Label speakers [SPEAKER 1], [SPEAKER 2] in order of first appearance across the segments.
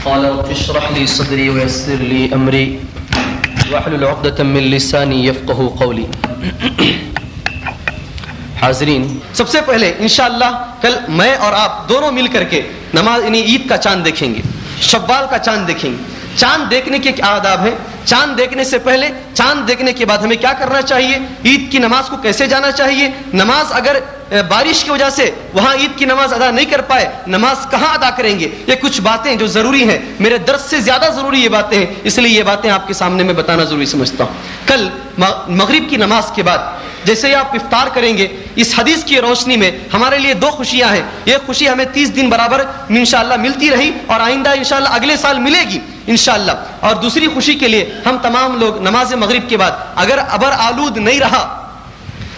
[SPEAKER 1] قال رب اشرح لي صدري ويسر لي امري واحلل عقدة من لساني يفقهوا قولي. حاضرین، سب سے پہلے انشاءاللہ کل میں اور آپ دونوں مل کر کے نماز عید کا چاند دیکھیں گے، شوال کا چاند دیکھیں گے. چاند دیکھنے کے کیا آداب ہیں، چاند دیکھنے سے پہلے، چاند دیکھنے کے بعد ہمیں کیا کرنا چاہیے، عید کی نماز کو کیسے جانا چاہیے، نماز اگر بارش کی وجہ سے وہاں عید کی نماز ادا نہیں کر پائے نماز کہاں ادا کریں گے. یہ کچھ باتیں جو ضروری ہیں، میرے درس سے زیادہ ضروری یہ باتیں ہیں، اس لیے یہ باتیں آپ کے سامنے میں بتانا ضروری سمجھتا ہوں. کل مغرب کی نماز کے بعد جیسے آپ افطار کریں گے، اس حدیث کی روشنی میں ہمارے لیے دو خوشیاں ہیں. ایک خوشی ہمیں 30 دن برابر انشاءاللہ ملتی رہی اور آئندہ انشاءاللہ اگلے سال ملے گی انشاءاللہ. اور دوسری خوشی کے لیے ہم تمام لوگ نماز مغرب کے بعد اگر ابر آلود نہیں رہا،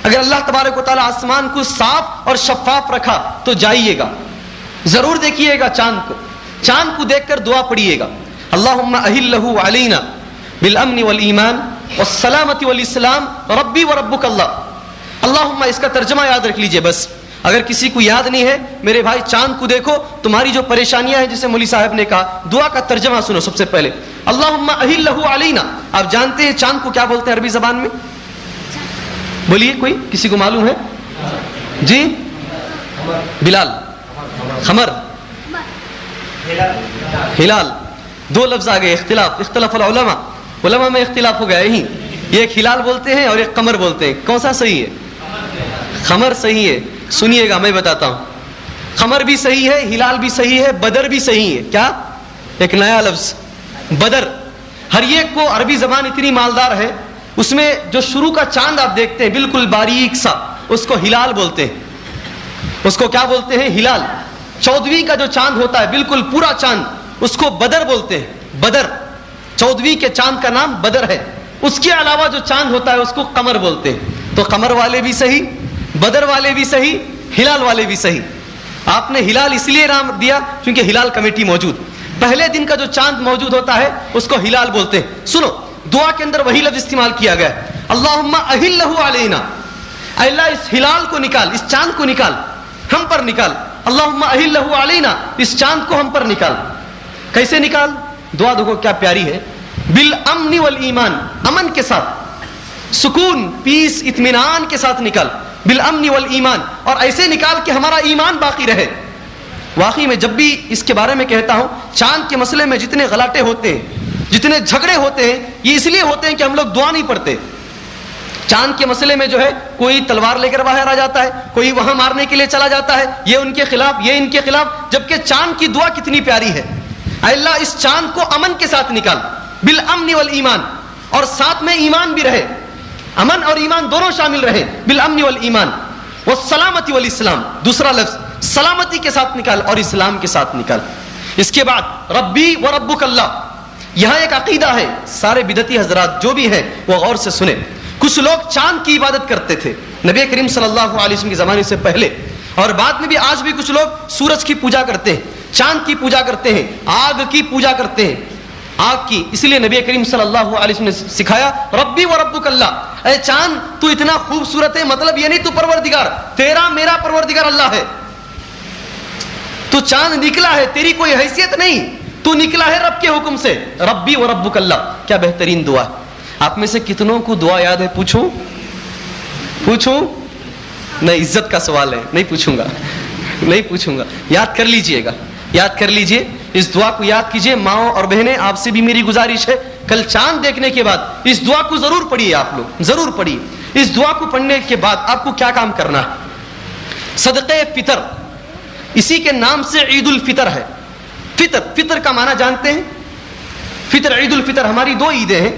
[SPEAKER 1] اگر اللہ تبارک و تعالیٰ آسمان کو صاف اور شفاف رکھا تو جائیے گا، ضرور دیکھیے گا چاند کو. چاند کو دیکھ کر دعا پڑھیے گا، اللہم اہلہ علینا بالامن والایمان والسلامت والاسلام ربی وربک اللہ. اللہم، اس کا ترجمہ یاد رکھ لیجئے. بس اگر کسی کو یاد نہیں ہے میرے بھائی، چاند کو دیکھو، تمہاری جو پریشانیاں ہیں جسے مولوی صاحب نے کہا، دعا کا ترجمہ سنو. سب سے پہلے اللہم اہلہ علینا، آپ جانتے ہیں چاند کو کیا بولتے ہیں عربی زبان میں؟ بولیے، کوئی کسی کو معلوم ہے؟ جی بلال، خمر، ہلال، دو لفظ آ گئے. اختلاف العلماء، علماء میں اختلاف ہو گیا یہی. یہ ایک ہلال بولتے ہیں اور ایک قمر بولتے ہیں. کون سا صحیح ہے؟ خمر صحیح ہے. سنیے گا میں بتاتا ہوں. خمر بھی صحیح ہے، ہلال بھی صحیح ہے، بدر بھی صحیح ہے. کیا؟ ایک نیا لفظ بدر. ہر ایک کو عربی زبان اتنی مالدار ہے، اس میں جو شروع کا چاند آپ دیکھتے ہیں بالکل باریک سا، اس کو ہلال بولتے ہیں. اس کو کیا بولتے ہیں؟ ہلال. 14ویں کا جو چاند ہوتا ہے بالکل پورا چاند، اس کو بدر بولتے ہیں. بدر، 14ویں کے چاند کا نام بدر ہے. اس کے علاوہ جو چاند ہوتا ہے اس کو قمر بولتے ہیں. تو قمر والے بھی صحیح، بدر والے بھی صحیح، ہلال والے بھی صحیح. آپ نے ہلال اس لیے نام دیا کیونکہ ہلال کمیٹی موجود. پہلے دن کا جو چاند موجود ہوتا ہے اس کو ہلال بولتے ہیں. سنو، دعا کے اندر وہی لفظ استعمال کیا گیا ہے، اللہم اہلہ علینا. اے اللہ اس ہلال کو نکال، اس چاند کو نکال، ہم پر نکال. اللہم اہلہ علینا، اس چاند کو ہم پر نکال. کیسے نکال؟ دعا دیکھو کیا پیاری ہے. بالامن والایمان، امن کے ساتھ، سکون، پیس، اطمینان کے ساتھ نکال. بالامن والایمان، اور ایسے نکال کہ ہمارا ایمان باقی رہے. واقعی میں جب بھی اس کے بارے میں کہتا ہوں، چاند کے مسئلے میں جتنے غلاٹے ہوتے ہیں، جتنے جھگڑے ہوتے ہیں، یہ اس لیے ہوتے ہیں کہ ہم لوگ دعا نہیں پڑھتے. چاند کے مسئلے میں جو ہے کوئی تلوار لے کر باہر آ جاتا ہے، کوئی وہاں مارنے کے لیے چلا جاتا ہے، یہ ان کے خلاف، یہ ان کے خلاف. جبکہ چاند کی دعا کتنی پیاری ہے، اے اللہ اس چاند کو امن کے ساتھ نکال، بالامن والایمان، اور ساتھ میں ایمان بھی رہے، امن اور ایمان دونوں شامل رہے. بالامن والایمان والسلامت والاسلام، دوسرا لفظ سلامتی کے ساتھ نکال اور اسلام کے ساتھ نکال. اس کے بعد ربی وربک اللہ. یہاں ایک عقیدہ ہے، سارے بدعتی حضرات جو بھی ہیں وہ غور سے سنیں. کچھ لوگ چاند کی عبادت کرتے تھے نبی کریم صلی اللہ علیہ وسلم کے زمانے سے پہلے، اور بعد میں بھی آج بھی کچھ لوگ سورج کی پوجا کرتے ہیں، چاند کی پوجا کرتے ہیں، آگ کی پوجا کرتے ہیں، آگ کی. اس لیے نبی کریم صلی اللہ علیہ وسلم نے سکھایا ربی وربک اللہ. اے چاند تو اتنا خوبصورت ہے، مطلب یہ نہیں تو پروردگار، تیرا میرا پروردگار اللہ ہے. تو چاند نکلا ہے، تیری کوئی حیثیت نہیں، تو نکلا ہے رب کے حکم سے. ربی وربک اللہ، کیا بہترین دعا. آپ میں سے کتنوں کو دعا یاد ہے؟ پوچھوں نہیں، عزت کا سوال ہے، نہیں پوچھوں گا. یاد کر لیجئے گا، یاد کر لیجئے، اس دعا کو یاد کیجئے. ماؤں اور بہنیں، آپ سے بھی میری گزارش ہے، کل چاند دیکھنے کے بعد اس دعا کو ضرور پڑھیے. آپ لوگ ضرور پڑھیے. اس دعا کو پڑھنے کے بعد آپ کو کیا کام کرنا ہے؟ صدقہ فطر، اسی کے نام سے عید الفطر ہے. فطر کا معنی جانتے ہیں؟ فطر، عید الفطر، ہماری دو عیدیں ہیں،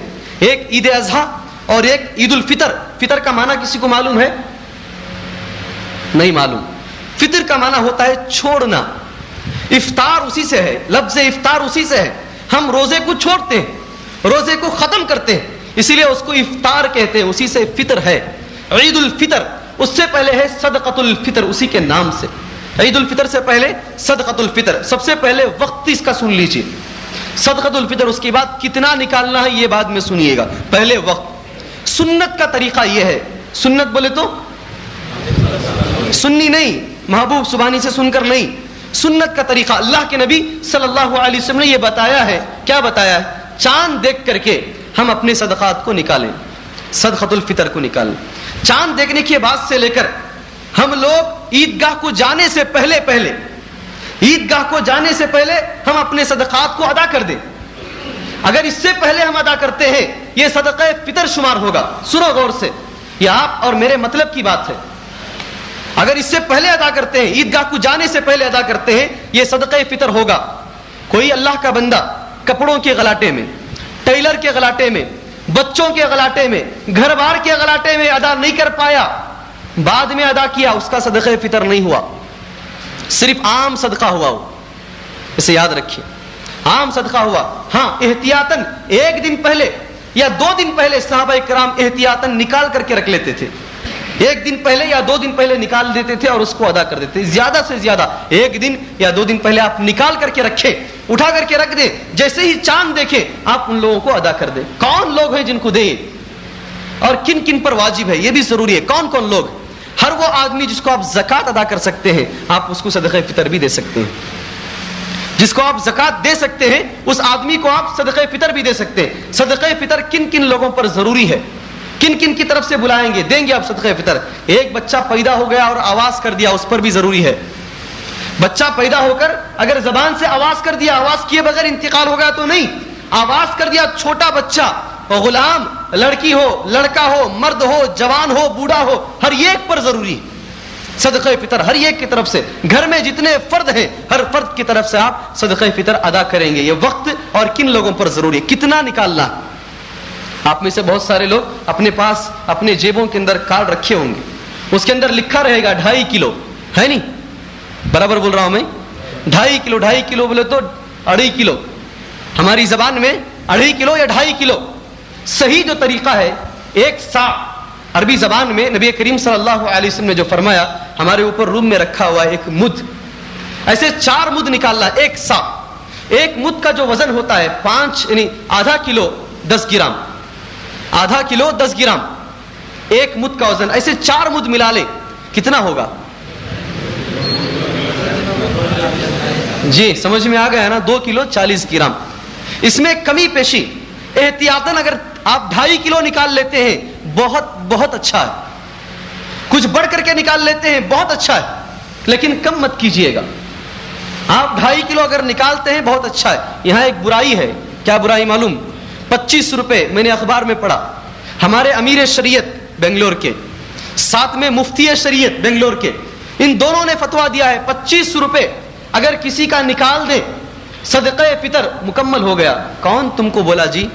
[SPEAKER 1] ایک عید اضحیٰ اور ایک عید الفطر. فطر کا معنی کسی کو معلوم ہے؟ نہیں معلوم. فطر کا معنی ہوتا ہے چھوڑنا. افطار اسی سے ہے، لفظ افطار اسی سے ہے. ہم روزے کو چھوڑتے ہیں، روزے کو ختم کرتے ہیں، اسی لیے اس کو افطار کہتے ہیں، اسی سے فطر ہے. عید الفطر، اس سے پہلے ہے صدقۃ الفطر، اسی کے نام سے. عید الفطر سے پہلے صدقۃ الفطر. سب سے پہلے وقت اس کا سن لیجیے، صدقۃ الفطر. اس کے بعد کتنا نکالنا ہے یہ بعد میں سنیے گا. پہلے وقت. سنت کا طریقہ یہ ہے، سنت بولے تو سنی نہیں، محبوب سبحانی سے سن کر نہیں. سنت کا طریقہ اللہ کے نبی صلی اللہ علیہ وسلم نے یہ بتایا ہے. کیا بتایا ہے؟ چاند دیکھ کر کے ہم اپنے صدقات کو نکالیں, صدقۃ الفطر کو نکالیں. چاند دیکھنے کے بعد سے لے کر ہم لوگ عیدگاہ کو جانے سے پہلے عیدگاہ کو جانے سے پہلے ہم اپنے صدقات کو ادا کر دیں. اگر اس سے پہلے ہم ادا کرتے ہیں یہ صدقہ فطر شمار ہوگا. سنو غور سے, یہ آپ اور میرے مطلب کی بات ہے. اگر اس سے پہلے ادا کرتے ہیں, عیدگاہ کو جانے سے پہلے ادا کرتے ہیں, یہ صدقہ فطر ہوگا. کوئی اللہ کا بندہ کپڑوں کے غلاٹے میں, ٹیلر کے غلاٹے میں, بچوں کے غلاٹے میں, گھر بار کے غلاٹے میں ادا نہیں کر پایا, بعد میں ادا کیا, اس کا صدقہ فطر نہیں ہوا, صرف عام صدقہ ہوا. وہ اسے یاد رکھیے, عام صدقہ ہوا. ہاں احتیاطاً ایک دن پہلے یا 2 دن پہلے صحابہ کرام احتیاطاً نکال کر کے رکھ لیتے تھے. ایک دن پہلے یا 2 دن پہلے نکال دیتے تھے اور اس کو ادا کر دیتے. زیادہ سے زیادہ 1 دن یا 2 دن پہلے آپ نکال کر کے رکھیں, اٹھا کر کے رکھ دیں, جیسے ہی چاند دیکھیں آپ ان لوگوں کو ادا کر دیں. کون لوگ ہیں جن کو دیں اور کن کن پر واجب ہے یہ بھی ضروری ہے. کون کون لوگ؟ ہر وہ آدمی جس کو آپ زکات ادا کر سکتے ہیں, آپ اس کو صدقہ فطر بھی دے سکتے ہیں. جس کو آپ زکات دے سکتے ہیں اس آدمی کو آپ صدقہ فطر بھی دے سکتے ہیں. صدقہ فطر کن کن لوگوں پر ضروری ہے, کن کن کی طرف سے بلائیں گے, دیں گے آپ صدقہ فطر؟ ایک بچہ پیدا ہو گیا اور آواز کر دیا, اس پر بھی ضروری ہے. بچہ پیدا ہو کر اگر زبان سے آواز کر دیا, آواز کیے بغیر انتقال ہو گیا تو نہیں, آواز کر دیا, چھوٹا بچہ, غلام, لڑکی ہو, لڑکا ہو, مرد ہو, جوان ہو, بوڑھا ہو, ہر ایک پر ضروری ہے صدقہ فطر. ہر ایک کی طرف سے, گھر میں جتنے فرد ہیں ہر فرد کی طرف سے آپ صدقہ فطر ادا کریں گے. یہ وقت اور کن لوگوں پر ضروری ہے, کتنا نکالنا. آپ میں سے بہت سارے لوگ اپنے پاس اپنے جیبوں کے اندر کارڈ رکھے ہوں گے, اس کے اندر لکھا رہے گا 2.5 کلو, ہے نہیں؟ برابر بول رہا ہوں میں؟ 2.5 کلو, 2.5 کلو بولے تو 2.5 کلو, ہماری زبان میں 2.5 کلو یا 2.5 کلو. صحیح جو طریقہ ہے 1 سا, عربی زبان میں نبی کریم صلی اللہ علیہ وسلم نے جو فرمایا, ہمارے اوپر روم میں رکھا ہوا ہے 1 مد, ایسے 4 مد نکالنا. 1 سا, 1 مد کا جو وزن ہوتا ہے 5 یعنی آدھا کلو 10 گرام, آدھا کلو 10 گرام 1 مد کا وزن. ایسے 4 مد ملا لے, کتنا ہوگا؟ جی سمجھ میں آ گیا نا, 2 کلو 40 گرام. اس میں کمی پیشی احتیاطاً اگر آپ 2.5 کلو نکال لیتے ہیں بہت بہت اچھا ہے, کچھ بڑھ کر کے نکال لیتے ہیں بہت اچھا ہے, لیکن کم مت کیجئے گا. آپ 2.5 کلو اگر نکالتے ہیں بہت اچھا ہے. یہاں ایک برائی ہے, کیا برائی معلوم؟ 25 روپے میں نے اخبار میں پڑھا, ہمارے امیر شریعت بنگلور کے, ساتھ میں مفتی شریعت بنگلور کے, ان دونوں نے فتویٰ دیا ہے 25 روپے اگر کسی کا نکال دے صدقہ فطر مکمل ہو گیا. کون تم کو بولا جی؟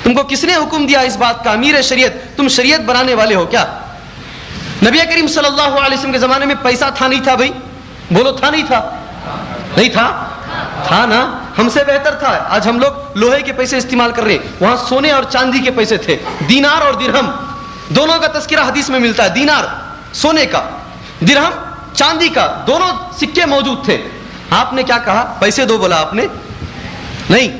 [SPEAKER 1] تم کو کس نے حکم دیا اس بات کا؟ امیر شریعت, تم شریعت بنانے والے ہو کیا؟ نبی کریم صلی اللہ علیہ وسلم کے زمانے میں پیسہ تھا نہیں تھا بھائی؟ بولو تھا نہیں تھا؟ نہیں تھا؟ تھا نا, ہم سے بہتر تھا. آج ہم لوگ لوہے کے پیسے استعمال کر رہے ہیں, وہاں سونے اور چاندی کے پیسے تھے. دینار اور درہم دونوں کا تذکرہ حدیث میں ملتا ہے. دینار سونے کا, درہم چاندی کا, دونوں سکے موجود تھے. آپ نے کیا کہا؟ پیسے دو بولا آپ نے؟ نہیں,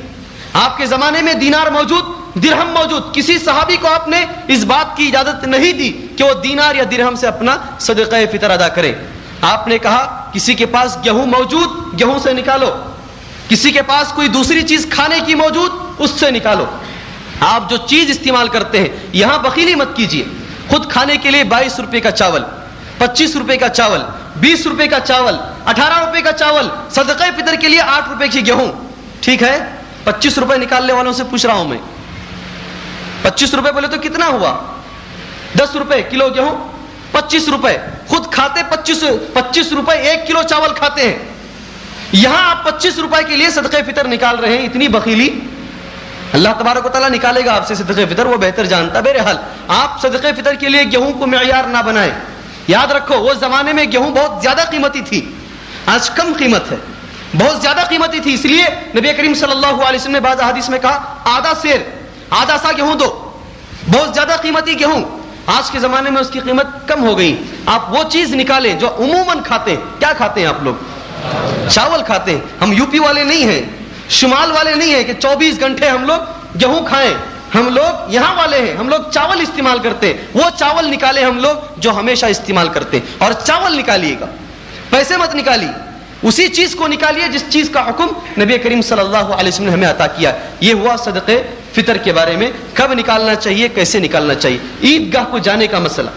[SPEAKER 1] آپ کے زمانے میں دینار موجود, درہم موجود. کسی صحابی کو آپ نے اس بات کی اجازت نہیں دی کہ وہ دینار یا درہم سے اپنا صدقہ فطر ادا کرے. آپ نے کہا کسی کے پاس گیہوں موجود, گیہوں سے نکالو. کسی کے پاس کوئی دوسری چیز کھانے کی موجود, اس سے نکالو. آپ جو چیز استعمال کرتے ہیں یہاں بخیلی مت کیجیے. خود کھانے کے لیے 22 روپے کا چاول, 25 روپے کا چاول, 20 روپے کا چاول, 18 روپے کا چاول, صدقہ فطر کے لیے 8 روپے کی گیہوں. ٹھیک ہے, 25 روپے نکالنے والوں سے پوچھ رہا ہوں میں, 25 روپے بولے تو کتنا ہوا؟ 10 روپے کلو گیہوں, 25 روپے. خود کھاتے 25 روپے 1 کلو چاول کھاتے ہیں. یہاں آپ 25 روپے کے لیے صدقہ فطر نکال رہے ہیں. اتنی بخیلی. اللہ تبارک و تعالیٰ نکالے گا آپ سے صدقہ فطر, وہ بہتر جانتا. بہرحال آپ صدقہ فطر کے لیے گیہوں کو معیار نہ بنائیں. یاد رکھو وہ زمانے میں گیہوں بہت زیادہ قیمتی تھی, آج کم قیمت ہے. بہت زیادہ قیمتی تھی, اس لیے نبی کریم صلی اللہ علیہ وسلم نے بعض احادیث میں کہا آدھا سیر, آدھا سا گیہوں دو. بہت زیادہ قیمتی گیہوں. آج کے زمانے میں اس کی قیمت کم ہو گئی. آپ وہ چیز نکالیں جو عموماً کھاتے ہیں. کیا کھاتے ہیں آپ لوگ؟ چاول کھاتے ہیں. ہم یو پی والے نہیں ہیں, شمال والے نہیں ہیں کہ 24 گھنٹے ہم لوگ گیہوں کھائیں. ہم لوگ یہاں والے ہیں, ہم لوگ چاول استعمال کرتے ہیں. وہ چاول نکالیں ہم لوگ جو ہمیشہ استعمال کرتے ہیں. اور چاول نکالیے گا, پیسے مت نکالیے. اسی چیز کو نکالیے جس چیز کا حکم نبی کریم صلی اللہ علیہ وسلم نے ہمیں عطا کیا. یہ ہوا صدقے فطر کے بارے میں، کب نکالنا چاہیے، کیسے نکالنا چاہیے. عیدگاہ کو جانے کا مسئلہ.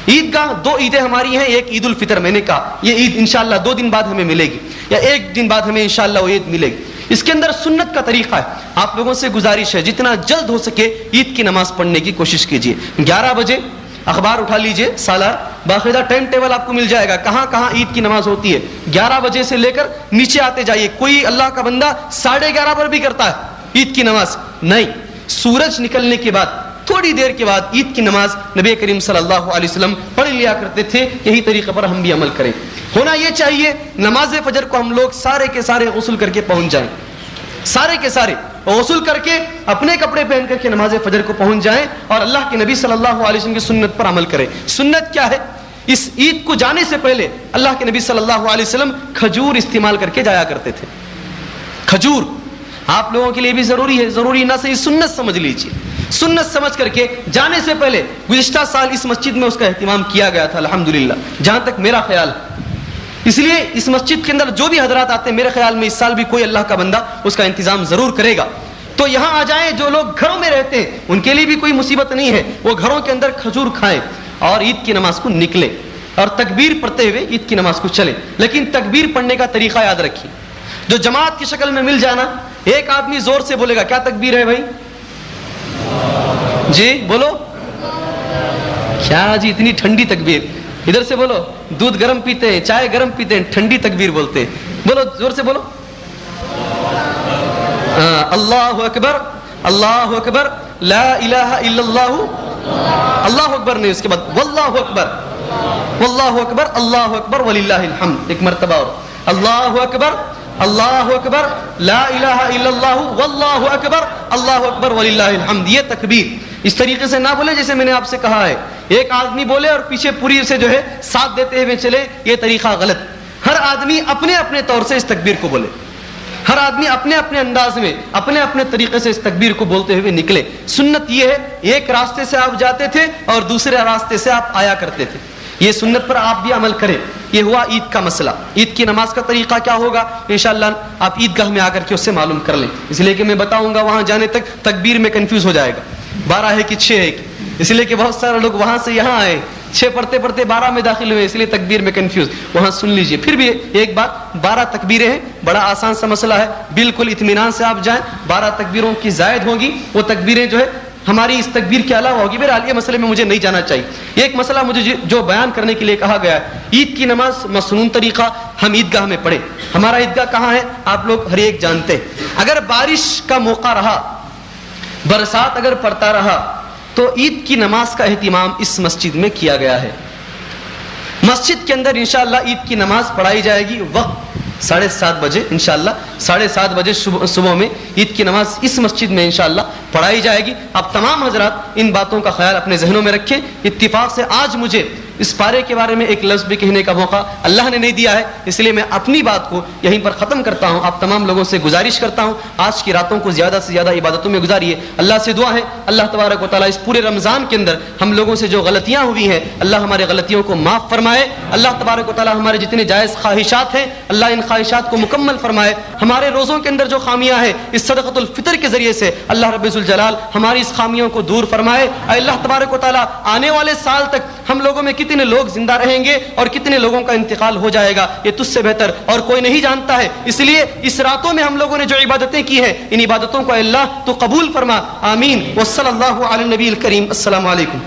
[SPEAKER 1] عیدگاہ 2 عیدیں ہماری ہیں. ایک عید الفطر، میں نے کہا یہ عید انشاءاللہ 2 دن بعد ہمیں ملے گی، یا 1 دن بعد ہمیں انشاءاللہ وہ عید ملے گی. اس کے اندر سنت کا طریقہ ہے. آپ لوگوں سے گزارش ہے جتنا جلد ہو سکے عید کی نماز پڑھنے کی کوشش کیجیے. 11 بجے اخبار اٹھا لیجئے سالار، باقاعدہ ٹائم ٹیبل آپ کو مل جائے گا کہاں کہاں عید کی نماز ہوتی ہے. 11 بجے سے لے کر نیچے آتے جائیے. کوئی اللہ کا بندہ 11:30 پر بھی کرتا ہے عید کی نماز. نہیں، سورج نکلنے کے بعد تھوڑی دیر کے بعد عید کی نماز نبی کریم صلی اللہ علیہ وسلم پڑھ لیا کرتے تھے. یہی طریقے پر ہم بھی عمل کریں. ہونا یہ چاہیے نماز فجر کو ہم لوگ سارے کے سارے غسل کر کے پہنچ جائیں، سارے کے سارے غسل کر کے اپنے کپڑے پہن کر کے نماز فجر کو پہنچ جائیں اور اللہ کے نبی صلی اللہ علیہ وسلم کی سنت پر عمل کریں. سنت کیا ہے؟ اس عید کو جانے سے پہلے اللہ کے نبی صلی اللہ علیہ وسلم کھجور استعمال کر کے جایا کرتے تھے. کھجور آپ لوگوں کے لیے بھی ضروری ہے، ضروری نہ صحیح سنت سمجھ لیجیے. سنت سمجھ کر کے جانے سے پہلے گزشتہ سال اس مسجد میں اس کا اہتمام کیا گیا تھا الحمدللہ، جہاں تک میرا خیال ہے. اس لیے اس مسجد کے اندر جو بھی حضرات آتے ہیں، میرے خیال میں اس سال بھی کوئی اللہ کا بندہ اس کا انتظام ضرور کرے گا. تو یہاں آ جائیں. جو لوگ گھروں میں رہتے ہیں ان کے لیے بھی کوئی مصیبت نہیں ہے، وہ گھروں کے اندر کھجور کھائیں اور عید کی نماز کو نکلیں اور تکبیر پڑھتے ہوئے عید کی نماز کو چلیں. لیکن تکبیر پڑھنے کا طریقہ یاد رکھیے. جو جماعت کی شکل میں مل جانا، ایک آدمی زور سے بولے گا، کیا تکبیر ہے بھائی؟ جی بولو. کیا جی اتنی ٹھنڈی تکبیر؟ ادھر سے بولو. دودھ گرم پیتے ہیں، چائے گرم پیتے ہیں، ٹھنڈی تکبیر بولتے ہیں. بولو زور سے بولو. اللہ اکبر، اللہ اکبر، لا الہ الا اللہ. اللہ اکبر نہیں، اس کے بعد واللہ اکبر، واللہ اکبر، اللہ اکبر وللہ الحمد. ایک مرتبہ اور اللہ اکبر، اللہ اکبر، لا الہ الا اللہ، واللہ اکبر، اللہ اکبر وللہ الحمد. یہ تکبیر اس طریقے سے نہ بولے جیسے میں نے آپ سے کہا ہے. ایک آدمی بولے اور پیچھے پوری سے جو ہے ساتھ دیتے ہوئے چلے، یہ طریقہ غلط. ہر آدمی اپنے اپنے طور سے اس تکبیر کو بولے. ہر آدمی اپنے اپنے انداز میں اپنے اپنے طریقے سے اس تکبیر کو بولتے ہوئے نکلے. سنت یہ ہے، ایک راستے سے آپ جاتے تھے اور دوسرے راستے سے آپ آیا کرتے تھے. یہ سنت پر آپ بھی عمل کریں. یہ ہوا عید کا مسئلہ. عید کی نماز کا طریقہ کیا ہوگا انشاءاللہ آپ عیدگاہ میں آ کر کے اس سے معلوم کر لیں. اس لیے کہ میں بتاؤں گا وہاں جانے تک تکبیر میں کنفیوز ہو جائے گا، 12 ہے کہ 6 ہے. اس لیے کہ بہت سارے لوگ وہاں سے یہاں آئے، 6 پڑھتے پڑھتے 12 میں داخل ہوئے، اس لیے تکبیر میں کنفیوز. وہاں سن لیجئے. پھر بھی ایک بات، 12 تکبیریں ہیں، بڑا آسان سا مسئلہ ہے. بالکل اطمینان سے آپ جائیں. 12 تکبیروں کی زائد ہوگی. وہ تکبیریں جو ہے ہماری اس تکبیر کے علاوہ ہوگی. بہرحال یہ مسئلے میں مجھے نہیں جانا چاہیے. ایک مسئلہ مجھے جو بیان کرنے کے لیے کہا گیا ہے، عید کی نماز مسنون طریقہ ہم عیدگاہ میں پڑھیں. ہمارا عیدگاہ کہاں ہے آپ لوگ ہر ایک جانتے ہیں. اگر بارش کا موقع رہا، برسات اگر پڑتا رہا، تو عید کی نماز کا اہتمام اس مسجد میں کیا گیا ہے. مسجد کے اندر انشاءاللہ عید کی نماز پڑھائی جائے گی. وقت 7:30 بجے انشاءاللہ 7:30 بجے صبح میں عید کی نماز اس مسجد میں انشاءاللہ پڑھائی جائے گی. آپ تمام حضرات ان باتوں کا خیال اپنے ذہنوں میں رکھیں. اتفاق سے آج مجھے اس پارے کے بارے میں ایک لفظ بھی کہنے کا موقع اللہ نے نہیں دیا ہے، اس لیے میں اپنی بات کو یہیں پر ختم کرتا ہوں. آپ تمام لوگوں سے گزارش کرتا ہوں آج کی راتوں کو زیادہ سے زیادہ عبادتوں میں گزاریے. اللہ سے دعا ہے اللہ تبارک و تعالیٰ اس پورے رمضان کے اندر ہم لوگوں سے جو غلطیاں ہوئی ہیں اللہ ہمارے غلطیوں کو معاف فرمائے. اللہ تبارک و تعالیٰ ہمارے جتنے جائز خواہشات ہیں اللہ ان خواہشات کو مکمل فرمائے. ہمارے روزوں کے اندر جو خامیاں ہیں اس صدقۃ الفطر کے ذریعے سے اللہ رب ذوالجلال ہماری اس خامیوں کو دور فرمائے. اے اللہ تبارک و تعالیٰ آنے والے سال تک ہم لوگوں میں کتنے لوگ زندہ رہیں گے اور کتنے لوگوں کا انتقال ہو جائے گا یہ تجھ سے بہتر اور کوئی نہیں جانتا ہے. اس لیے اس راتوں میں ہم لوگوں نے جو عبادتیں کی ہیں ان عبادتوں کو اللہ تو قبول فرما. آمین. وصلی اللہ علی النبی الکریم. السلام علیکم.